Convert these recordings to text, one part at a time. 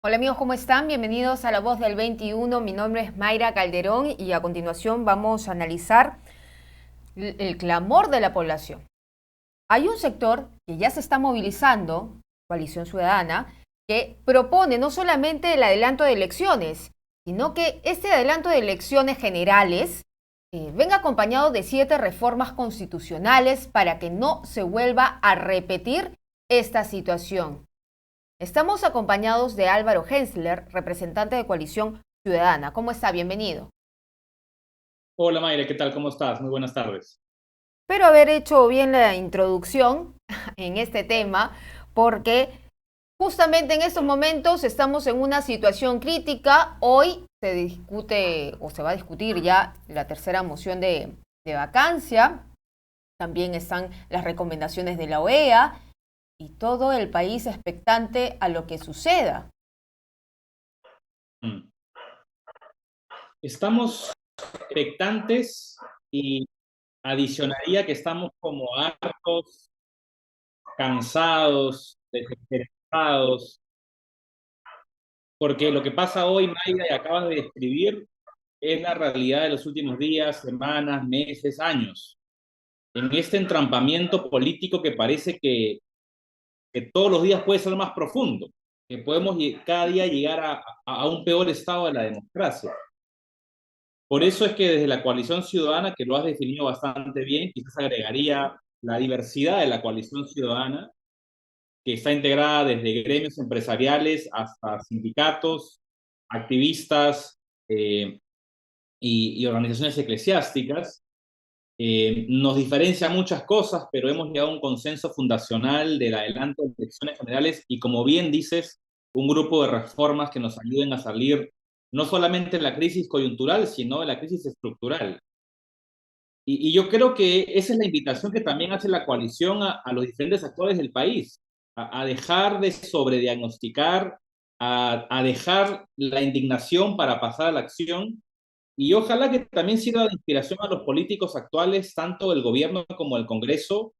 Hola amigos, ¿cómo están? Bienvenidos a La Voz del 21. Mi nombre es Mayra Calderón y a continuación vamos a analizar el clamor de la población. Hay un sector que ya se está movilizando, Coalición Ciudadana, que propone no solamente el adelanto de elecciones, sino que este adelanto de elecciones generales venga acompañado de 7 reformas constitucionales para que no se vuelva a repetir esta situación. Estamos acompañados de Álvaro Hensler, representante de Coalición Ciudadana. ¿Cómo está? Bienvenido. Hola Mayra, ¿qué tal? ¿Cómo estás? Muy buenas tardes. Espero haber hecho bien la introducción en este tema, porque justamente en estos momentos estamos en una situación crítica. Hoy se discute o se va a discutir ya la tercera moción de vacancia. También están las recomendaciones de la OEA y todo el país expectante a lo que suceda. Mm. Estamos expectantes y adicionaría que estamos como hartos, cansados, desesperados, porque lo que pasa hoy, Mayra, y acabas de describir, es la realidad de los últimos días, semanas, meses, años. En este entrampamiento político que parece que todos los días puede ser más profundo, que podemos cada día llegar a un peor estado de la democracia. Por eso es que desde la coalición ciudadana, que lo has definido bastante bien, quizás agregaría la diversidad de la coalición ciudadana, que está integrada desde gremios empresariales hasta sindicatos, activistas y organizaciones eclesiásticas. Nos diferencia muchas cosas, pero hemos llegado a un consenso fundacional del adelanto de elecciones generales y, como bien dices, un grupo de reformas que nos ayuden a salir no solamente de la crisis coyuntural, sino de la crisis estructural. Y yo creo que esa es la invitación que también hace la coalición a los diferentes actores del país, a dejar de sobrediagnosticar, a dejar la indignación para pasar a la acción y ojalá que también sirva de inspiración a los políticos actuales, tanto del gobierno como del Congreso,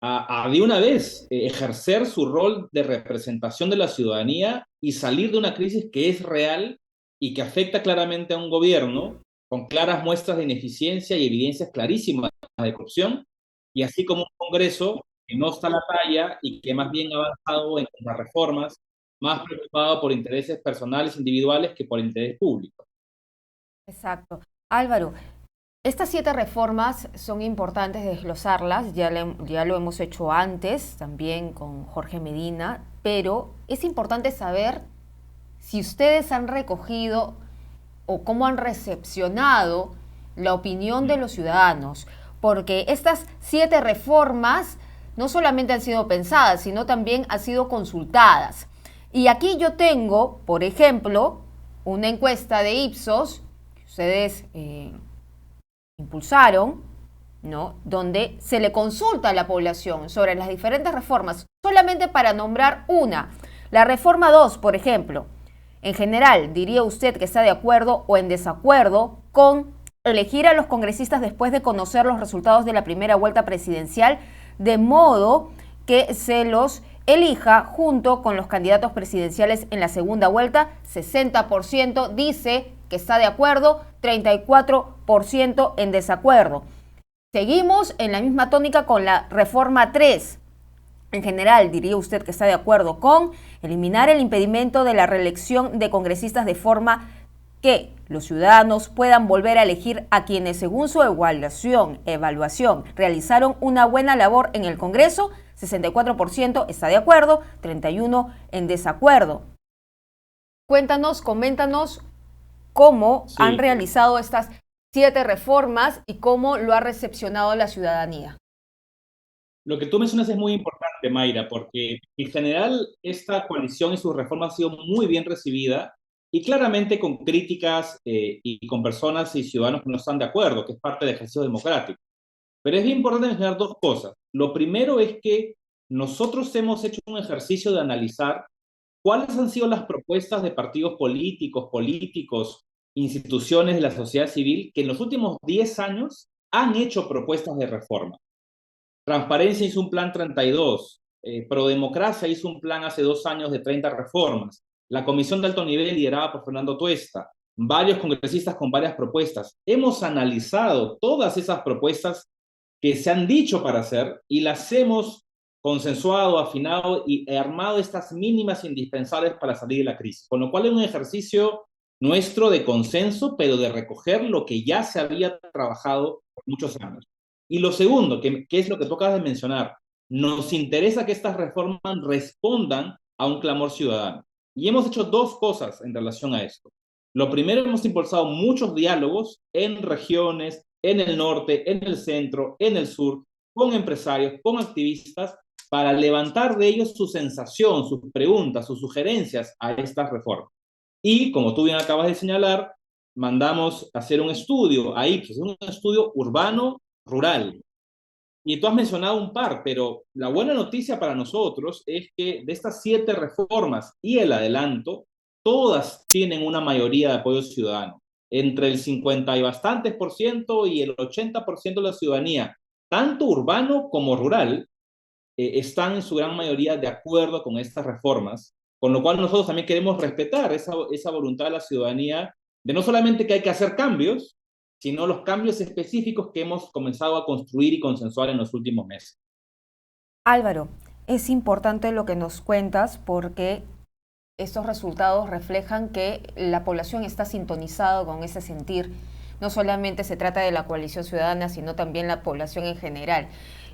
a de una vez ejercer su rol de representación de la ciudadanía y salir de una crisis que es real y que afecta claramente a un gobierno con claras muestras de ineficiencia y evidencias clarísimas de corrupción, y así como un Congreso que no está a la talla y que más bien ha avanzado en las reformas, más preocupado por intereses personales individuales que por interés público. Exacto. Álvaro, estas 7 reformas son importantes desglosarlas, ya lo hemos hecho antes también con Jorge Medina, pero es importante saber si ustedes han recogido o cómo han recepcionado la opinión de los ciudadanos, porque estas 7 reformas no solamente han sido pensadas, sino también han sido consultadas. Y aquí yo tengo, por ejemplo, una encuesta de Ipsos que ustedes impulsaron, ¿no? Donde se le consulta a la población sobre las diferentes reformas, solamente para nombrar una. La reforma 2, por ejemplo. En general, ¿diría usted que está de acuerdo o en desacuerdo con elegir a los congresistas después de conocer los resultados de la primera vuelta presidencial, de modo que se los elija junto con los candidatos presidenciales en la segunda vuelta? 60% dice que está de acuerdo, 34% en desacuerdo. Seguimos en la misma tónica con la reforma 3. En general, diría usted que está de acuerdo con eliminar el impedimento de la reelección de congresistas de forma que los ciudadanos puedan volver a elegir a quienes, según su evaluación realizaron una buena labor en el Congreso. 64% está de acuerdo, 31% en desacuerdo. Cuéntanos, coméntanos cómo han Sí, realizado estas 7 reformas y cómo lo ha recepcionado la ciudadanía. lo que tú mencionas es muy importante, Mayra, porque en general esta coalición y sus reformas ha sido muy bien recibida y claramente con críticas y con personas y ciudadanos que no están de acuerdo, que es parte del ejercicio democrático. Pero es bien importante mencionar dos cosas. Lo primero es que nosotros hemos hecho un ejercicio de analizar cuáles han sido las propuestas de partidos políticos, instituciones de la sociedad civil que en los últimos 10 años han hecho propuestas de reforma. Transparencia hizo un plan 32, Prodemocracia hizo un plan hace 2 años de 30 reformas. la comisión de alto nivel liderada por Fernando Tuesta, varios congresistas con varias propuestas. Hemos analizado todas esas propuestas que se han dicho para hacer y las hemos consensuado, afinado y armado estas mínimas indispensables para salir de la crisis. Con lo cual es un ejercicio nuestro de consenso, pero de recoger lo que ya se había trabajado por muchos años. Y lo segundo, que es lo que tú acabas de mencionar, nos interesa que estas reformas respondan a un clamor ciudadano. Y hemos hecho dos cosas en relación a esto. Lo primero, hemos impulsado muchos diálogos en regiones, en el norte, en el centro, en el sur, con empresarios, con activistas, para levantar de ellos su sensación, sus preguntas, sus sugerencias a estas reformas. Y como tú bien acabas de señalar, mandamos hacer un estudio a Ipsos, un estudio urbano rural. Y tú has mencionado un par, pero la buena noticia para nosotros es que de estas 7 reformas y el adelanto, todas tienen una mayoría de apoyo ciudadano. Entre el 50 y bastantes por ciento y el 80% de la ciudadanía, tanto urbano como rural, están en su gran mayoría de acuerdo con estas reformas, con lo cual nosotros también queremos respetar esa voluntad de la ciudadanía de no solamente que hay que hacer cambios, sino los cambios específicos que hemos comenzado a construir y consensuar en los últimos meses. Álvaro, es importante lo que nos cuentas porque estos resultados reflejan que la población está sintonizada con ese sentir. No solamente se trata de la coalición ciudadana, sino también la población en general.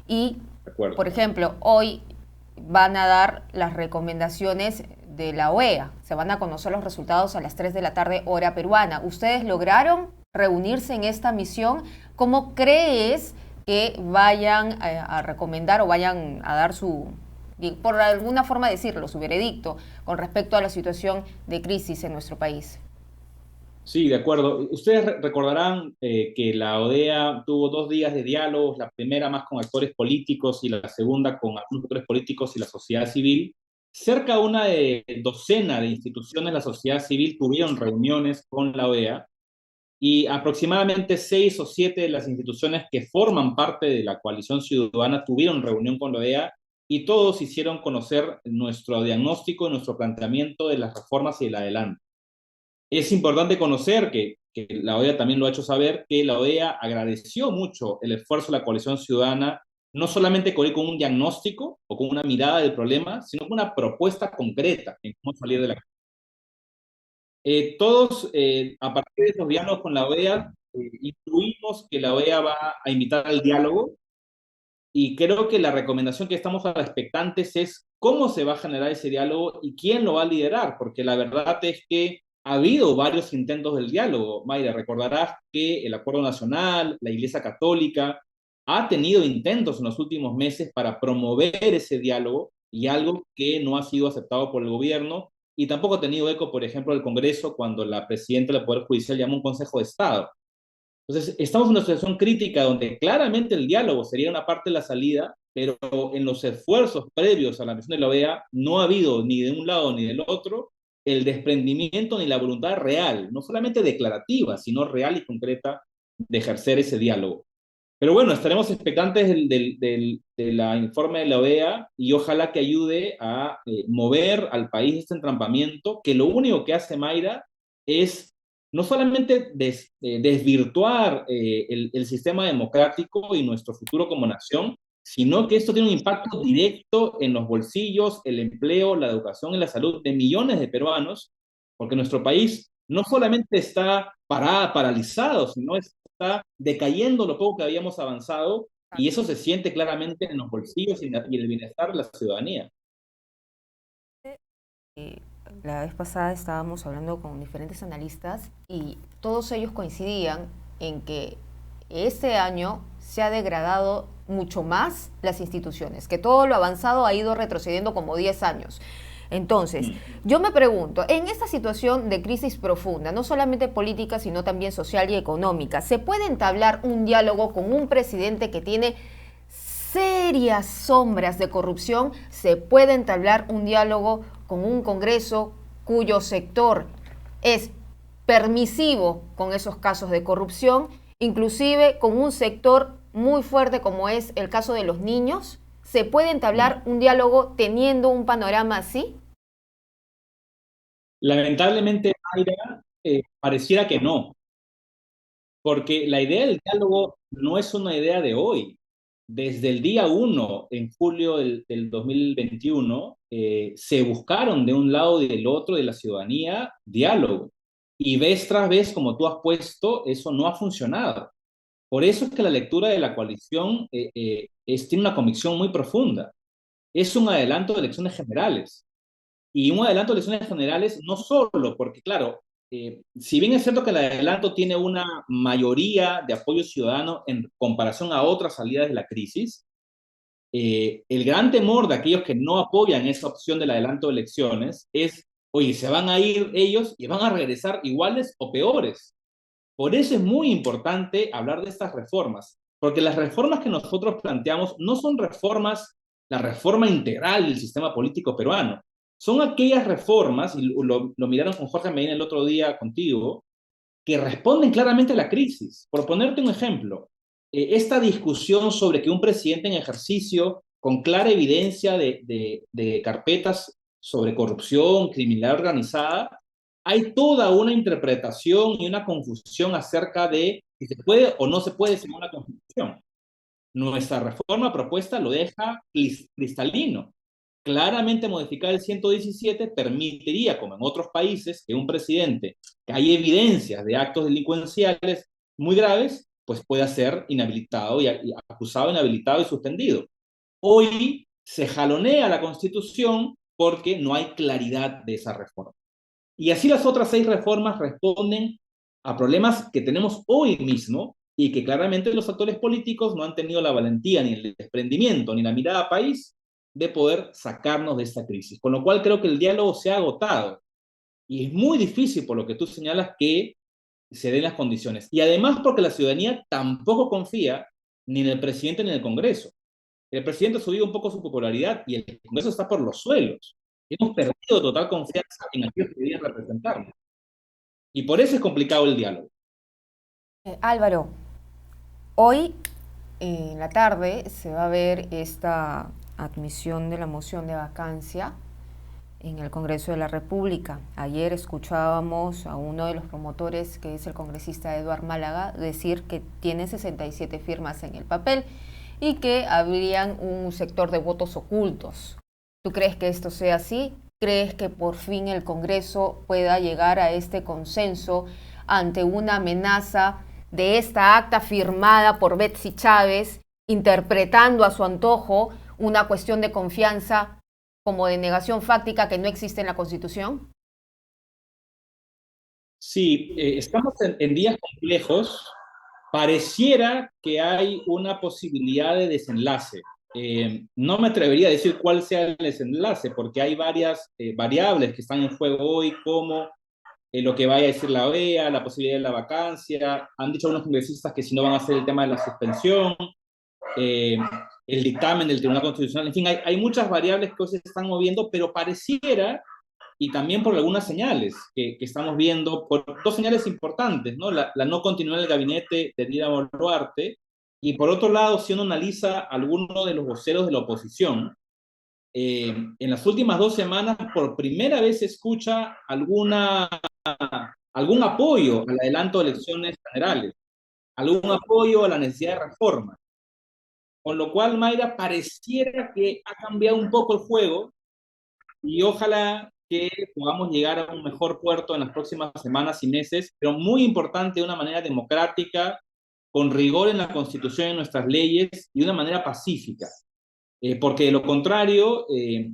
Y, por ejemplo, hoy van a dar las recomendaciones de la OEA. Se van a conocer los resultados a las 3 de la tarde, hora peruana. ¿Ustedes lograron reunirse en esta misión? ¿Cómo crees que vayan a recomendar o vayan a dar su, por alguna forma decirlo, su veredicto con respecto a la situación de crisis en nuestro país? Sí, de acuerdo. Ustedes recordarán que la ODEA tuvo 2 días de diálogos, la primera más con actores políticos y la segunda con algunos actores políticos y la sociedad civil. Cerca de una docena de instituciones de la sociedad civil tuvieron reuniones con la OEA y aproximadamente 6 o 7 de las instituciones que forman parte de la coalición ciudadana tuvieron reunión con la OEA y todos hicieron conocer nuestro diagnóstico y nuestro planteamiento de las reformas y el adelanto. Es importante conocer que la OEA también lo ha hecho saber, que la OEA agradeció mucho el esfuerzo de la coalición ciudadana, no solamente con un diagnóstico o con una mirada del problema, sino con una propuesta concreta en cómo salir de la crisis. Todos, a partir de esos diálogos con la OEA, incluimos que la OEA va a invitar al diálogo y creo que la recomendación que estamos expectantes es cómo se va a generar ese diálogo y quién lo va a liderar, porque la verdad es que ha habido varios intentos del diálogo. Mayra, recordarás que el Acuerdo Nacional, la Iglesia Católica, ha tenido intentos en los últimos meses para promover ese diálogo y algo que no ha sido aceptado por el gobierno y tampoco ha tenido eco, por ejemplo, del Congreso cuando la presidenta del Poder Judicial llamó un Consejo de Estado. Entonces, estamos en una situación crítica donde claramente el diálogo sería una parte de la salida, pero en los esfuerzos previos a la misión de la OEA no ha habido ni de un lado ni del otro el desprendimiento ni la voluntad real, no solamente declarativa, sino real y concreta de ejercer ese diálogo. Pero bueno, estaremos expectantes de la informe de la OEA y ojalá que ayude a mover al país este entrampamiento, que lo único que hace Mayra es no solamente desvirtuar el sistema democrático y nuestro futuro como nación, sino que esto tiene un impacto directo en los bolsillos, el empleo, la educación y la salud de millones de peruanos, porque nuestro país no solamente está paralizado, sino está decayendo lo poco que habíamos avanzado, y eso se siente claramente en los bolsillos y en el bienestar de la ciudadanía. La vez pasada estábamos hablando con diferentes analistas y todos ellos coincidían en que este año se ha degradado mucho más las instituciones, que todo lo avanzado ha ido retrocediendo como 10 años. Entonces, yo me pregunto, en esta situación de crisis profunda, no solamente política, sino también social y económica, ¿se puede entablar un diálogo con un presidente que tiene serias sombras de corrupción? ¿Se puede entablar un diálogo con un Congreso cuyo sector es permisivo con esos casos de corrupción, inclusive con un sector muy fuerte como es el caso de los niños? ¿Se puede entablar un diálogo teniendo un panorama así? Lamentablemente, Mayra, pareciera que no, porque la idea del diálogo no es una idea de hoy. Desde el día 1, en julio del 2021, se buscaron de un lado y del otro de la ciudadanía diálogo. Y vez tras vez, como tú has puesto, eso no ha funcionado. Por eso es que la lectura de la coalición tiene una convicción muy profunda. Es un adelanto de elecciones generales. Y un adelanto de elecciones generales no solo, porque claro, si bien es cierto que el adelanto tiene una mayoría de apoyo ciudadano en comparación a otras salidas de la crisis, el gran temor de aquellos que no apoyan esa opción del adelanto de elecciones es, oye, se van a ir ellos y van a regresar iguales o peores. Por eso es muy importante hablar de estas reformas, porque las reformas que nosotros planteamos no son reformas, la reforma integral del sistema político peruano, son aquellas reformas, y lo miraron con Jorge Medina el otro día contigo, que responden claramente a la crisis. Por ponerte un ejemplo, esta discusión sobre que un presidente en ejercicio, con clara evidencia de carpetas sobre corrupción, criminalidad organizada, hay toda una interpretación y una confusión acerca de si se puede o no se puede según la Constitución. Nuestra reforma propuesta lo deja cristalino. Claramente modificar el 117 permitiría, como en otros países, que un presidente que hay evidencias de actos delincuenciales muy graves, pues pueda ser inhabilitado y acusado, inhabilitado y suspendido. Hoy se jalonea la Constitución porque no hay claridad de esa reforma. Y así las otras 6 reformas responden a problemas que tenemos hoy mismo y que claramente los actores políticos no han tenido la valentía, ni el desprendimiento, ni la mirada a país de poder sacarnos de esta crisis. Con lo cual creo que el diálogo se ha agotado y es muy difícil, por lo que tú señalas, que se den las condiciones. Y además porque la ciudadanía tampoco confía ni en el presidente ni en el Congreso. El presidente ha subido un poco su popularidad y el Congreso está por los suelos. Hemos perdido total confianza en aquellos que deberían representarnos. Y por eso es complicado el diálogo. Álvaro, hoy en la tarde se va a ver esta admisión de la moción de vacancia en el Congreso de la República. Ayer escuchábamos a uno de los promotores, que es el congresista Eduard Málaga, decir que tiene 67 firmas en el papel y que habrían un sector de votos ocultos. ¿Tú crees que esto sea así? ¿Crees que por fin el Congreso pueda llegar a este consenso ante una amenaza de esta acta firmada por Betsy Chávez, interpretando a su antojo una cuestión de confianza como de negación fáctica que no existe en la Constitución? Sí, estamos en días complejos. Pareciera que hay una posibilidad de desenlace. No me atrevería a decir cuál sea el desenlace, porque hay varias variables que están en juego hoy, como lo que vaya a decir la OEA, la posibilidad de la vacancia. Han dicho algunos congresistas que si no van a hacer el tema de la suspensión, eh, el dictamen del Tribunal Constitucional. En fin, hay muchas variables que hoy se están moviendo, pero pareciera, y también por algunas señales que estamos viendo, por 2 señales importantes, ¿no? La no continuidad del gabinete de Dina Boluarte, y por otro lado, si uno analiza alguno de los voceros de la oposición, en las últimas 2 semanas por primera vez se escucha algún apoyo al adelanto de elecciones generales, algún apoyo a la necesidad de reforma. Con lo cual, Mayra, pareciera que ha cambiado un poco el juego y ojalá que podamos llegar a un mejor puerto en las próximas semanas y meses, pero muy importante de una manera democrática, con rigor en la Constitución y en nuestras leyes y de una manera pacífica. Porque de lo contrario,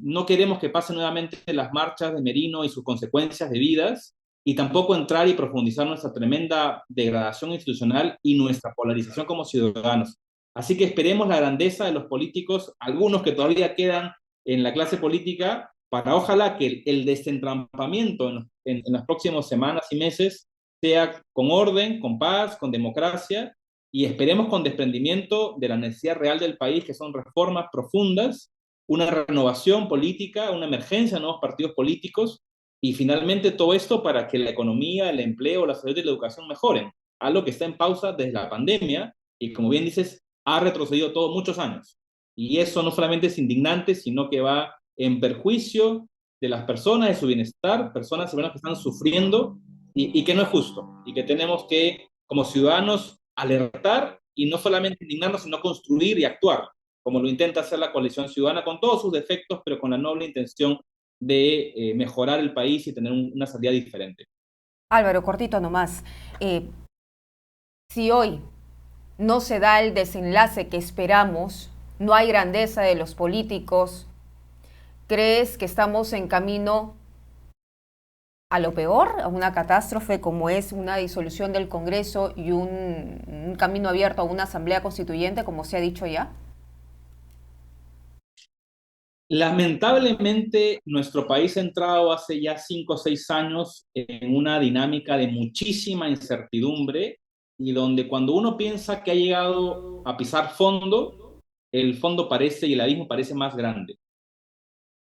no queremos que pasen nuevamente las marchas de Merino y sus consecuencias debidas, y tampoco entrar y profundizar nuestra tremenda degradación institucional y nuestra polarización como ciudadanos. Así que esperemos la grandeza de los políticos, algunos que todavía quedan en la clase política, para ojalá que el desentrampamiento en las próximas semanas y meses sea con orden, con paz, con democracia, y esperemos con desprendimiento de la necesidad real del país, que son reformas profundas, una renovación política, una emergencia de nuevos partidos políticos, y finalmente todo esto para que la economía, el empleo, la salud y la educación mejoren, algo que está en pausa desde la pandemia y, como bien dices, ha retrocedido todo muchos años. Y eso no solamente es indignante, sino que va en perjuicio de las personas, de su bienestar, personas y que están sufriendo y que no es justo y que tenemos que, como ciudadanos, alertar y no solamente indignarnos, sino construir y actuar, como lo intenta hacer la coalición ciudadana con todos sus defectos, pero con la noble intención de mejorar el país y tener una salida diferente. Álvaro, cortito nomás. Eh, si hoy no se da el desenlace que esperamos, no hay grandeza de los políticos, ¿crees que estamos en camino a lo peor, a una catástrofe como es una disolución del Congreso y un camino abierto a una asamblea constituyente, como se ha dicho ya? Lamentablemente, nuestro país ha entrado hace ya 5 o 6 años en una dinámica de muchísima incertidumbre y donde cuando uno piensa que ha llegado a pisar fondo, el fondo parece y el abismo parece más grande.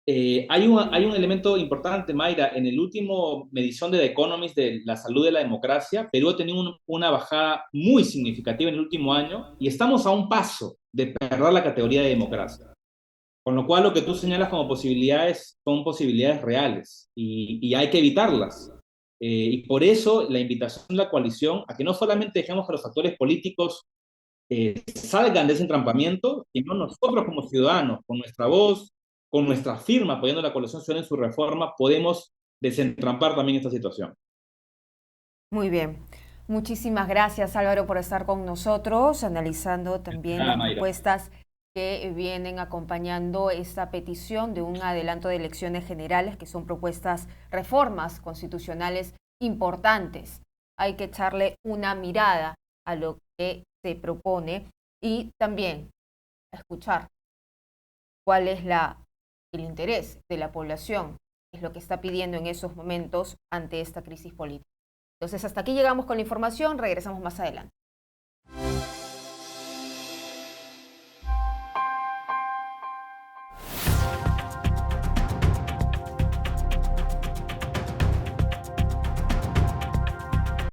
Hay un elemento importante, Mayra. En el último medición de The Economist de la salud de la democracia, Perú ha tenido una bajada muy significativa en el último año y estamos a un paso de perder la categoría de democracia. Con lo cual, lo que tú señalas como posibilidades son posibilidades reales y hay que evitarlas. Y por eso la invitación de la coalición a que no solamente dejemos que los actores políticos salgan de ese entrampamiento, sino nosotros como ciudadanos, con nuestra voz, con nuestra firma apoyando a la coalición ciudadana en su reforma, podemos desentrampar también esta situación. Muy bien. Muchísimas gracias, Álvaro, por estar con nosotros, analizando también Nada, las Mayra. propuestas que vienen acompañando esta petición de un adelanto de elecciones generales, que son propuestas, reformas constitucionales importantes. Hay que echarle una mirada a lo que se propone y también escuchar cuál es el interés de la población, es lo que está pidiendo en esos momentos ante esta crisis política. Entonces, hasta aquí llegamos con la información, regresamos más adelante.